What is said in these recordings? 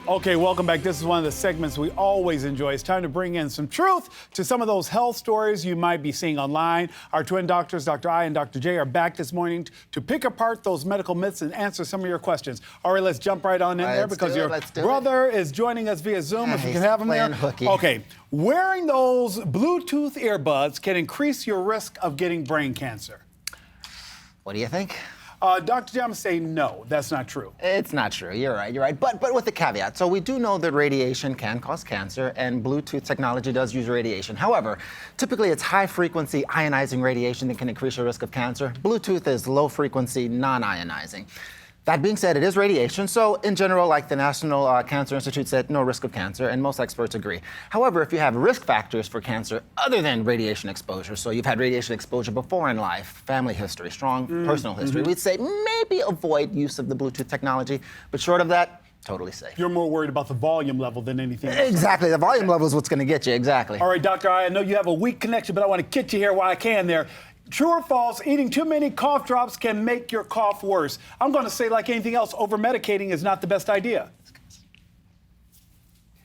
Okay, welcome back. This is one of the segments we always enjoy. It's time to bring in some truth to some of those health stories you might be seeing online. Our twin doctors, Dr. I and Dr. J, are back this morning to pick apart those medical myths and answer some of your questions. All right, let's jump right on in there because your brother is joining us via Zoom. If you can have him there. Hooky. Okay, wearing those Bluetooth earbuds can increase your risk of getting brain cancer. What do you think? Dr. J, I'm saying no, that's not true. It's not true. You're right. But with a caveat. So we do know that radiation can cause cancer, and Bluetooth technology does use radiation. However, typically it's high-frequency ionizing radiation that can increase your risk of cancer. Bluetooth is low-frequency, non-ionizing. That being said, it is radiation, so in general, like the National Cancer Institute said, no risk of cancer, and most experts agree. However, if you have risk factors for cancer other than radiation exposure, so you've had radiation exposure before in life, family history, strong personal history, we'd say maybe avoid use of the Bluetooth technology, but short of that, totally safe. You're more worried about the volume level than anything else. Exactly, the volume level is what's gonna get you, exactly. All right, Dr. I know you have a weak connection, but I want to get you here while I can there. True or false, eating too many cough drops can make your cough worse. I'm going to say, like anything else, over-medicating is not the best idea.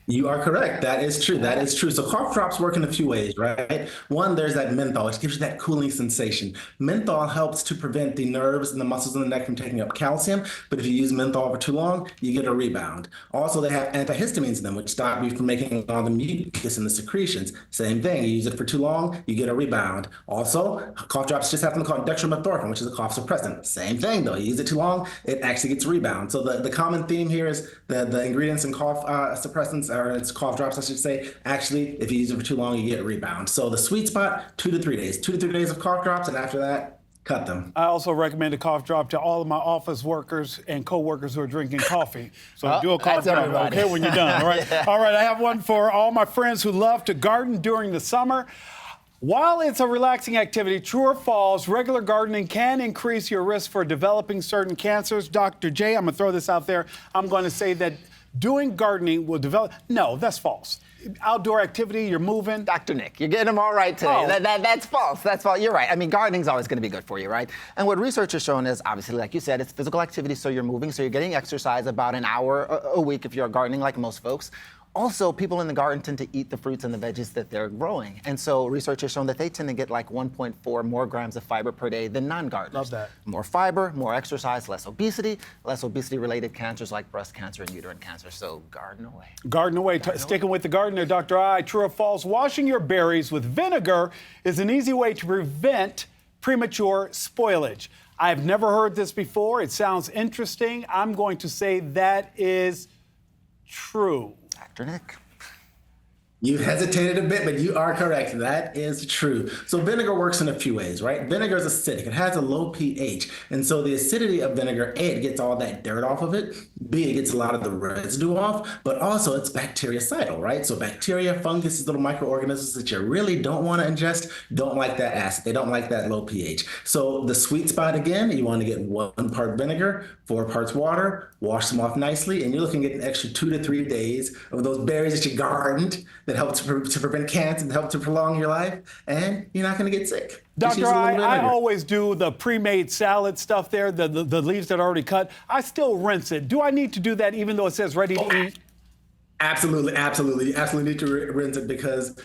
You are correct. That is true. That is true. So cough drops work in a few ways, right? One, there's that menthol, which gives you that cooling sensation. Menthol helps to prevent the nerves and the muscles in the neck from taking up calcium, but if you use menthol for too long, you get a rebound. Also, they have antihistamines in them, which stop you from making all the mucus and the secretions. Same thing. You use it for too long, you get a rebound. Also, cough drops just happen to call dextromethorphan, which is a cough suppressant. Same thing, though. You use it too long, it actually gets a rebound. So the common theme here is the ingredients in cough suppressants, or it's cough drops, I should say. Actually, if you use it for too long, you get a rebound. So the sweet spot, 2 to 3 days. 2 to 3 days of cough drops, and after that, cut them. I also recommend a cough drop to all of my office workers and co-workers who are drinking coffee. So do a cough drop, okay, when you're done, all right? All right, I have one for all my friends who love to garden during the summer. While it's a relaxing activity, true or false, regular gardening can increase your risk for developing certain cancers. Dr. J, I'm going to throw this out there. I'm going to say that doing gardening will develop. No, that's false. Outdoor activity, you're moving. Dr. Nick, you're getting them all right today. Oh. That's false. That's false. You're right. I mean, gardening's always going to be good for you, right? And what research has shown is, obviously, like you said, it's physical activity, so you're moving, so you're getting exercise about an hour a week if you're gardening, like most folks. Also, people in the garden tend to eat the fruits and the veggies that they're growing. And so research has shown that they tend to get like 1.4 more grams of fiber per day than non-gardeners. Love that. More fiber, more exercise, less obesity-related cancers like breast cancer and uterine cancer. So garden away. Garden away. Sticking with the gardener, Dr. I, true or false, washing your berries with vinegar is an easy way to prevent premature spoilage. I've never heard this before. It sounds interesting. I'm going to say that is true. Dr. Nick. You hesitated a bit, but you are correct. That is true. So vinegar works in a few ways, right? Vinegar is acidic. It has a low pH. And so the acidity of vinegar, A, it gets all that dirt off of it. B, it gets a lot of the residue off, but also it's bactericidal, right? So bacteria, fungus, little microorganisms that you really don't want to ingest, don't like that acid. They don't like that low pH. So the sweet spot, again, you want to get 1 part vinegar, 4 parts water, wash them off nicely, and you're looking at an extra 2 to 3 days of those berries that you gardened that help to prevent cancer, that help to prolong your life, and you're not going to get sick. Dr. I always do the pre-made salad stuff there, the leaves that are already cut. I still rinse it. Do I need to do that even though it says ready to eat? Absolutely, absolutely. You absolutely need to rinse it because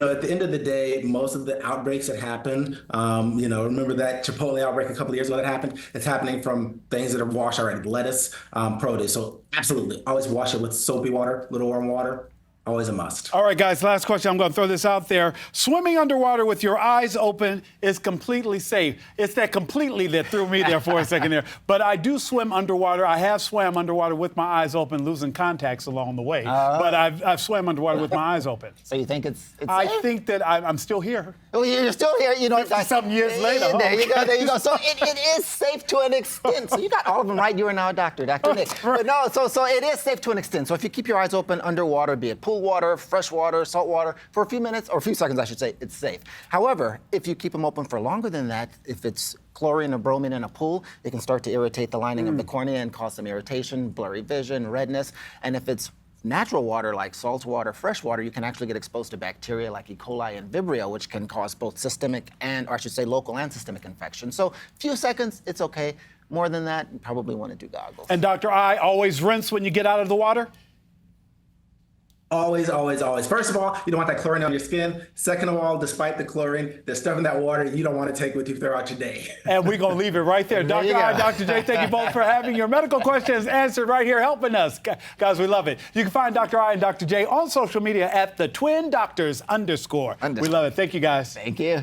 at the end of the day, most of the outbreaks that happen, remember that Chipotle outbreak a couple of years ago that happened? It's happening from things that are washed already, lettuce, produce. So absolutely, always wash it with soapy water, little warm water. Always a must. All right, guys, last question. I'm going to throw this out there. Swimming underwater with your eyes open is completely safe. It's that completely that threw me there for a second there. But I do swim underwater. I have swam underwater with my eyes open, losing contacts along the way. But I've swam underwater with my eyes open. So you think it's safe? I think that I'm still here. Well, you're still here. You know, 50-something years later. There you go. There you go. So it is safe to an extent. So you got all of them right. You are now a doctor, Dr. Nick. But no, so it is safe to an extent. So if you keep your eyes open underwater, be it pool water, fresh water, salt water, for a few minutes, or a few seconds, I should say, it's safe. However, if you keep them open for longer than that, if it's chlorine or bromine in a pool, it can start to irritate the lining of the cornea and cause some irritation, blurry vision, redness. And if it's natural water like salt water, fresh water, you can actually get exposed to bacteria like E. coli and Vibrio, which can cause both systemic and, or I should say, local and systemic infection. So a few seconds, it's okay. More than that, you probably want to do goggles. And Dr. I, always rinse when you get out of the water? Always, always, always. First of all, you don't want that chlorine on your skin. Second of all, despite the chlorine, there's stuff in that water you don't want to take with you throughout your day. And we're going to leave it right there. There you Dr. I, go. Dr. J, thank you both for having your medical questions answered right here, helping us. Guys, we love it. You can find Dr. I and Dr. J on social media at @the Twin Doctors _. We love it. Thank you, guys. Thank you.